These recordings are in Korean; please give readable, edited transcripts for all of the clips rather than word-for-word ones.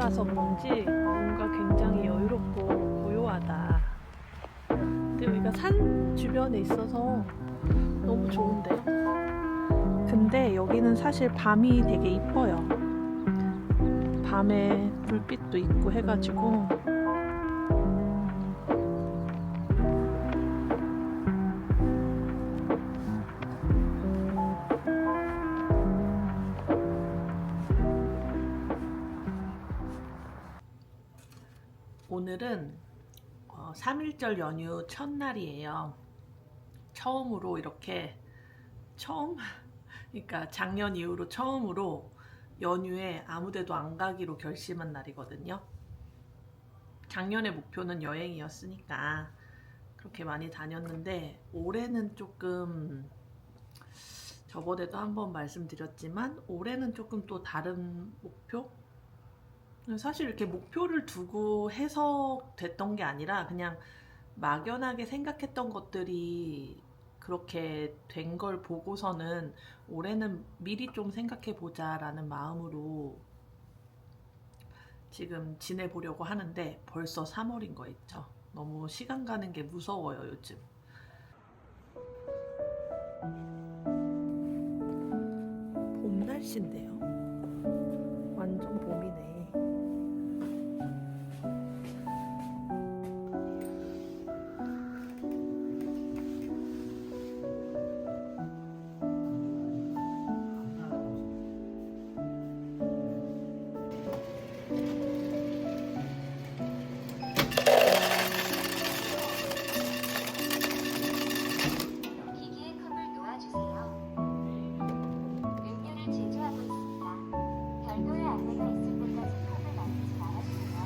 올라가서 그런지 뭔가 굉장히 여유롭고 고요하다. 근데 여기가 산 주변에 있어서 너무 좋은데요? 근데 여기는 사실 밤이 되게 이뻐요. 밤에 불빛도 있고 해가지고 오늘은 3.1절 연휴 첫날이에요. 처음으로 이렇게 그러니까 작년 이후로 처음으로 연휴에 아무데도 안 가기로 결심한 날이거든요. 작년의 목표는 여행이었으니까 그렇게 많이 다녔는데 올해는 조금, 저번에도 한번 말씀드렸지만 올해는 조금 또 다른 목표? 사실 이렇게 목표를 두고 해서 됐던 게 아니라 그냥 막연하게 생각했던 것들이 그렇게 된 걸 보고서는 올해는 미리 좀 생각해 보자라는 마음으로 지금 지내보려고 하는데 벌써 3월인 거 있죠. 너무 시간 가는 게 무서워요, 요즘. 봄 날씨인데요. 완전 봄이네. 기기에 컵을 놓아주세요. 음료를 제조하고 있습니다. 별도의 안내가 있을 때까지 컵을 만지지 말아주세요.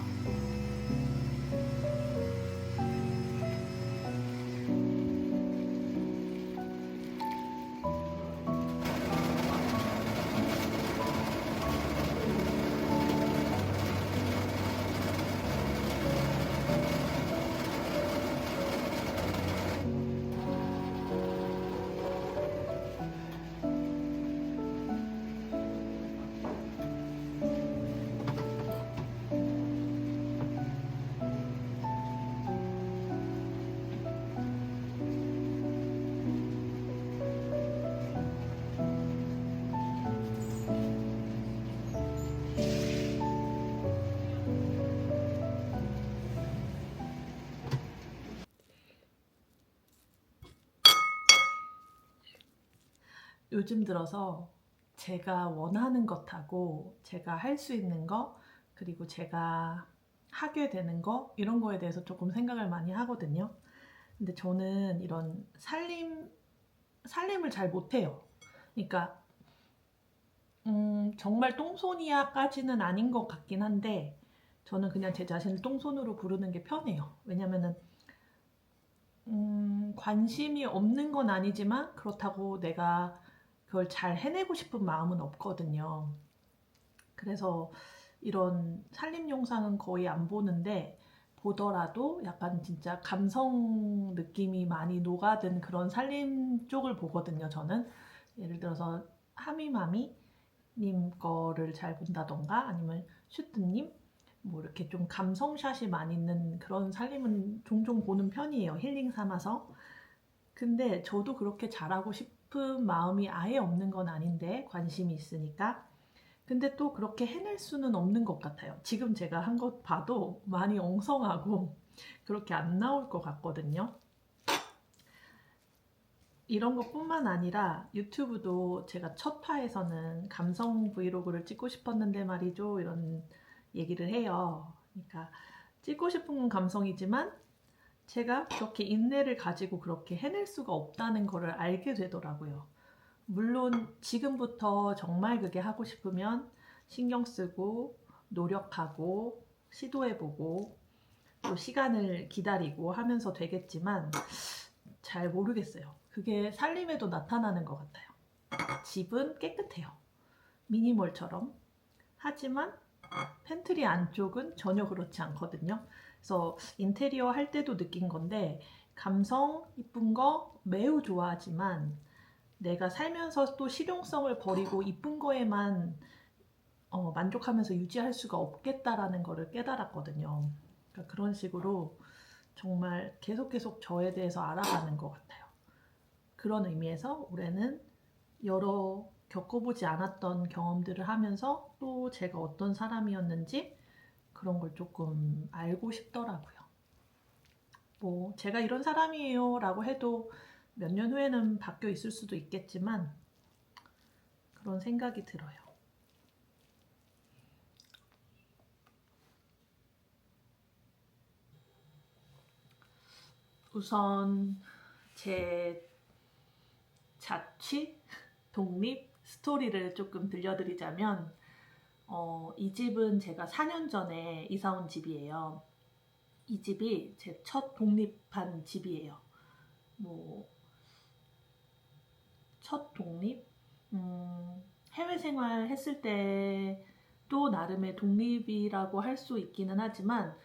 요즘 들어서 제가 원하는 것하고 제가 할 수 있는 거, 그리고 제가 하게 되는 거, 이런 거에 대해서 조금 생각을 많이 하거든요. 근데 저는 이런 살림을 잘 못해요. 그러니까 정말 똥손이야까지는 아닌 것 같긴 한데 저는 그냥 제 자신을 똥손으로 부르는 게 편해요. 왜냐면은 관심이 없는 건 아니지만 그렇다고 내가 그걸 잘 해내고 싶은 마음은 없거든요. 그래서 이런 살림 영상은 거의 안 보는데 보더라도 약간 진짜 감성 느낌이 많이 녹아든 그런 살림 쪽을 보거든요, 저는. 예를 들어서 하미마미 님 거를 잘 본다던가 아니면 슈트님 뭐 이렇게 좀 감성샷이 많이 있는 그런 살림은 종종 보는 편이에요. 힐링 삼아서. 근데 저도 그렇게 잘하고 싶은 마음이 아예 없는 건 아닌데 관심이 있으니까. 근데 또 그렇게 해낼 수는 없는 것 같아요. 지금 제가 한 것 봐도 많이 엉성하고 그렇게 안 나올 것 같거든요. 이런 것뿐만 아니라 유튜브도 제가 첫 화에서는 감성 브이로그를 찍고 싶었는데 말이죠. 이런 얘기를 해요. 그러니까 찍고 싶은 건 감성이지만 제가 그렇게 인내를 가지고 그렇게 해낼 수가 없다는 거를 알게 되더라고요. 물론 지금부터 정말 그게 하고 싶으면 신경 쓰고 노력하고 시도해보고 또 시간을 기다리고 하면서 되겠지만 잘 모르겠어요. 그게 살림에도 나타나는 것 같아요. 집은 깨끗해요. 미니멀처럼. 하지만 팬트리 안쪽은 전혀 그렇지 않거든요. 그래서 인테리어 할 때도 느낀 건데 감성 이쁜 거 매우 좋아하지만 내가 살면서 또 실용성을 버리고 이쁜 거에만 만족하면서 유지할 수가 없겠다라는 거를 깨달았거든요. 그러니까 그런 식으로 정말 계속 저에 대해서 알아가는 것 같아요. 그런 의미에서 올해는 여러 겪어보지 않았던 경험들을 하면서 또 제가 어떤 사람이었는지 그런 걸 조금 알고 싶더라고요. 뭐 제가 이런 사람이에요 라고 해도 몇 년 후에는 바뀌어 있을 수도 있겠지만 그런 생각이 들어요. 우선 제 자취, 독립 스토리를 조금 들려드리자면 이 집은 제가 4년 전에 이사 온 집이에요. 이 집이 제 첫 독립한 집이에요. 뭐 첫 독립? 해외 생활 했을 때도 나름의 독립이라고 할 수 있기는 하지만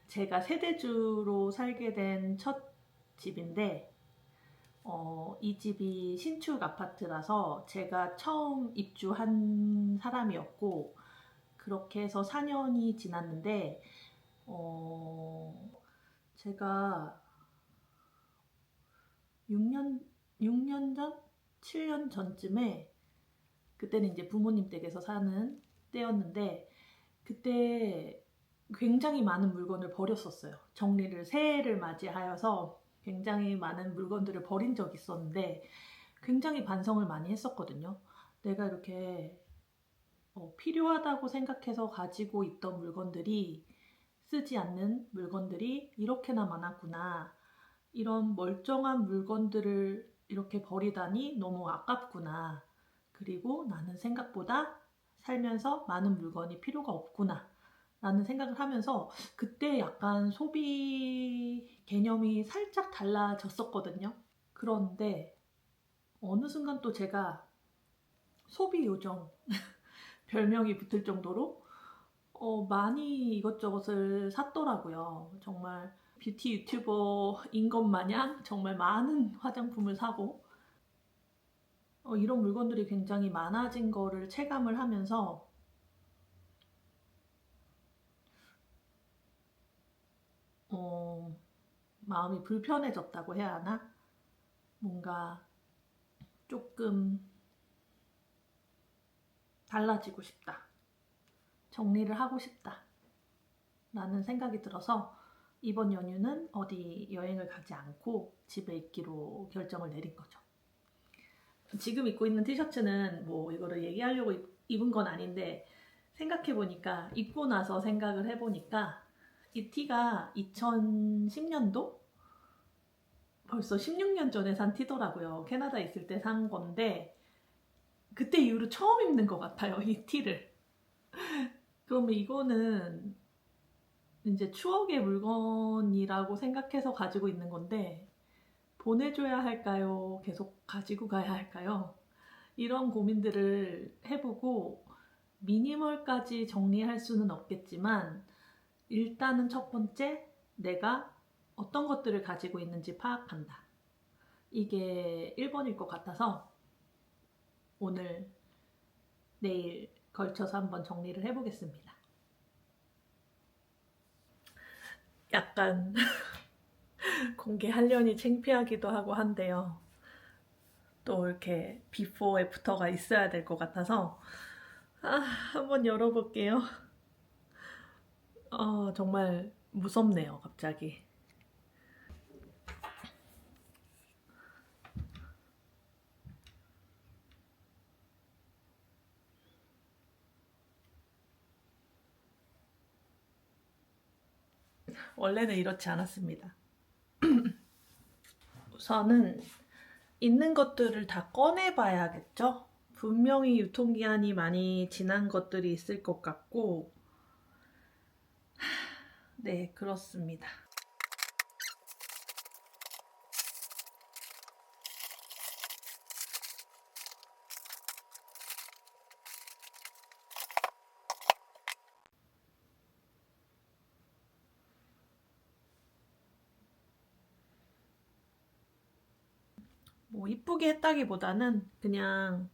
제가 세대주로 살게 된 첫 집인데 이 집이 신축 아파트라서 제가 처음 입주한 사람이었고 그렇게 해서 4년이 지났는데 제가 6년 전? 7년 전쯤에 그때는 이제 부모님 댁에서 사는 때였는데 그때 굉장히 많은 물건을 버렸었어요. 정리를 새해를 맞이하여서 굉장히 많은 물건들을 버린 적이 있었는데 굉장히 반성을 많이 했었거든요. 내가 이렇게 필요하다고 생각해서 가지고 있던 물건들이 쓰지 않는 물건들이 이렇게나 많았구나. 이런 멀쩡한 물건들을 이렇게 버리다니 너무 아깝구나. 그리고 나는 생각보다 살면서 많은 물건이 필요가 없구나. 라는 생각을 하면서 그때 약간 소비 개념이 살짝 달라졌었거든요. 그런데 어느 순간 또 제가 소비 요정 별명이 붙을 정도로 많이 이것저것을 샀더라고요. 정말 뷰티 유튜버인 것 마냥 정말 많은 화장품을 사고 이런 물건들이 굉장히 많아진 거를 체감을 하면서 마음이 불편해졌다고 해야 하나? 뭔가 조금 달라지고 싶다. 정리를 하고 싶다. 라는 생각이 들어서 이번 연휴는 어디 여행을 가지 않고 집에 있기로 결정을 내린 거죠. 지금 입고 있는 티셔츠는 뭐 이거를 얘기하려고 입은 건 아닌데 생각해보니까 입고 나서 생각을 해보니까 이 티가 2010년도? 벌써 16년 전에 산 티더라고요. 캐나다에 있을 때 산 건데 그때 이후로 처음 입는 것 같아요. 이 티를. 그러면 이거는 이제 추억의 물건이라고 생각해서 가지고 있는 건데 보내줘야 할까요? 계속 가지고 가야 할까요? 이런 고민들을 해보고 미니멀까지 정리할 수는 없겠지만 일단은 첫 번째 내가 어떤 것들을 가지고 있는지 파악한다. 이게 1번일 것 같아서 오늘 내일 걸쳐서 한번 정리를 해보겠습니다. 약간 공개하려니 창피하기도 하고 한데요. 또 이렇게 비포 애프터가 있어야 될 것 같아서 한번 열어볼게요. 정말 무섭네요, 갑자기. 원래는 이렇지 않았습니다. 우선은 있는 것들을 다 꺼내봐야겠죠? 분명히 유통기한이 많이 지난 것들이 있을 것 같고 네, 그렇습니다. 뭐 이쁘게 했다기보다는 그냥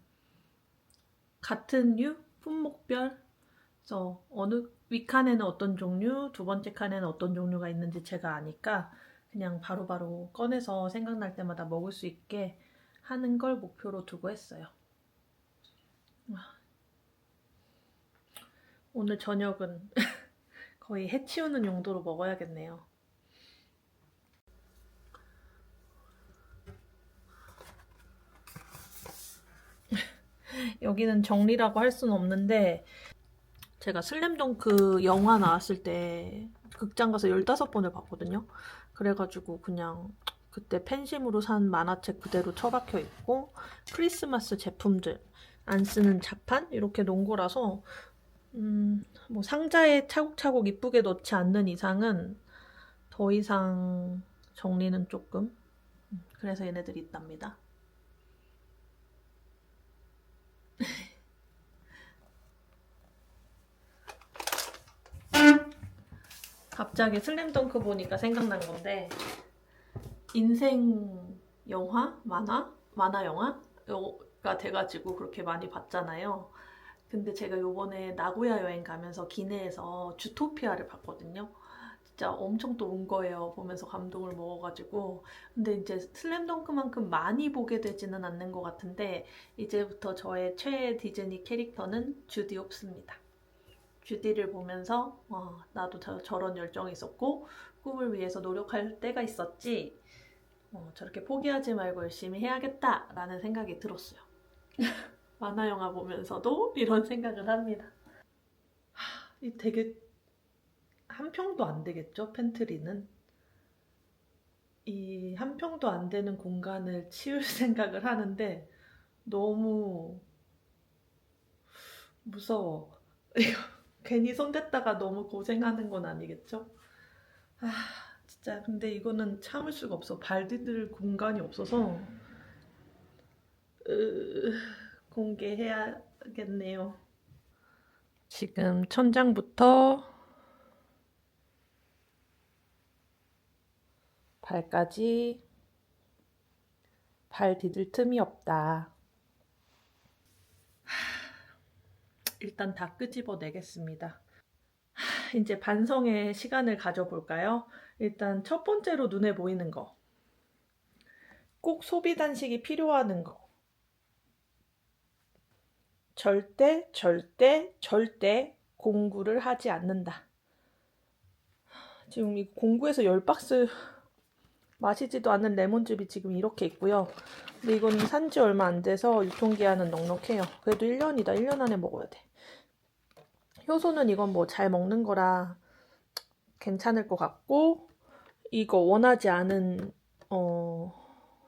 같은 류? 품목별? 그래서 어느 윗칸에는 어떤 종류, 두 번째 칸에는 어떤 종류가 있는지 제가 아니까 그냥 바로바로 꺼내서 생각날 때마다 먹을 수 있게 하는 걸 목표로 두고 했어요. 오늘 저녁은 거의 해 치우는 용도로 먹어야겠네요. 여기는 정리라고 할 수는 없는데 제가 슬램덩크 영화 나왔을 때 극장 가서 15번을 봤거든요. 그래가지고 그냥 그때 팬심으로 산 만화책 그대로 처박혀 있고 크리스마스 제품들 안 쓰는 자판 이렇게 놓은 거라서 뭐 상자에 차곡차곡 이쁘게 넣지 않는 이상은 더 이상 정리는 조금 그래서 얘네들이 있답니다. 갑자기 슬램덩크 보니까 생각난 건데 인생 영화? 만화 영화가 돼가지고 그렇게 많이 봤잖아요. 근데 제가 요번에 나고야 여행 가면서 기내에서 주토피아를 봤거든요. 진짜 엄청 또 운 거예요. 보면서 감동을 먹어가지고. 근데 이제 슬램덩크만큼 많이 보게 되지는 않는 것 같은데 이제부터 저의 최애 디즈니 캐릭터는 주디 홉스입니다. 주디를 보면서 나도 저런 열정이 있었고 꿈을 위해서 노력할 때가 있었지 저렇게 포기하지 말고 열심히 해야겠다라는 생각이 들었어요. 만화 영화 보면서도 이런 생각을 합니다. 이 되게 한 평도 안 되겠죠? 팬트리는 이 한 평도 안 되는 공간을 치울 생각을 하는데 너무 무서워. 이거 괜히 손댔다가 너무 고생하는 건 아니겠죠? 아 진짜 근데 이거는 참을 수가 없어. 발 디딜 공간이 없어서 공개해야겠네요. 지금 천장부터 발까지 발 디딜 틈이 없다. 일단 다 끄집어내겠습니다. 이제 반성의 시간을 가져볼까요? 일단 첫 번째로 눈에 보이는 거. 꼭 소비 단식이 필요하는 거. 절대 공구를 하지 않는다. 지금 이 공구에서 10박스 마시지도 않는 레몬즙이 지금 이렇게 있고요. 근데 이거는 산지 얼마 안 돼서 유통기한은 넉넉해요. 그래도 1년이다. 1년 안에 먹어야 돼. 효소는 이건 뭐 잘 먹는 거라 괜찮을 것 같고 이거 원하지 않은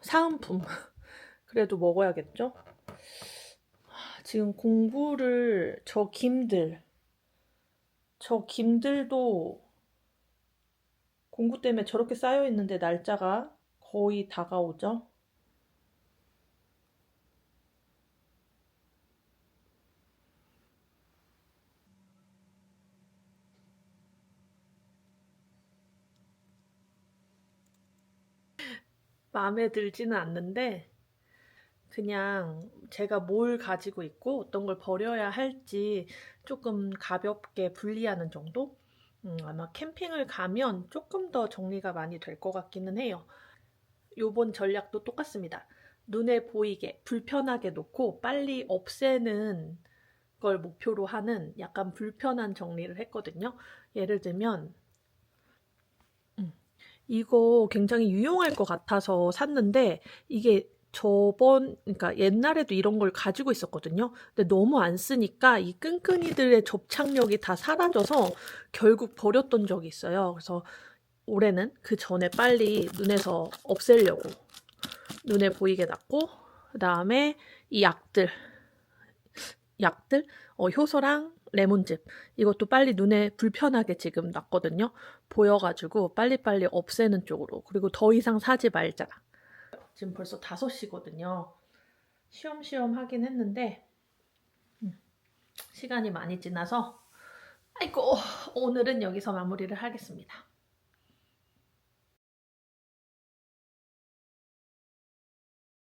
사은품 그래도 먹어야겠죠? 지금 공구를 저 김들도 공구 때문에 저렇게 쌓여 있는데 날짜가 거의 다가오죠. 마음에 들지는 않는데 그냥 제가 뭘 가지고 있고 어떤 걸 버려야 할지 조금 가볍게 분리하는 정도? 아마 캠핑을 가면 조금 더 정리가 많이 될 것 같기는 해요. 요번 전략도 똑같습니다. 눈에 보이게 불편하게 놓고 빨리 없애는 걸 목표로 하는 약간 불편한 정리를 했거든요. 예를 들면 이거 굉장히 유용할 것 같아서 샀는데 이게 그러니까 옛날에도 이런 걸 가지고 있었거든요. 근데 너무 안 쓰니까 이 끈끈이들의 접착력이 다 사라져서 결국 버렸던 적이 있어요. 그래서 올해는 그 전에 빨리 눈에서 없애려고 눈에 보이게 놨고 그 다음에 이 약들 효소랑 레몬즙 이것도 빨리 눈에 불편하게 지금 놨거든요. 보여가지고 빨리빨리 없애는 쪽으로 그리고 더 이상 사지 말자. 지금 벌써 5시거든요. 쉬엄쉬엄 하긴 했는데 시간이 많이 지나서 아이고 오늘은 여기서 마무리를 하겠습니다.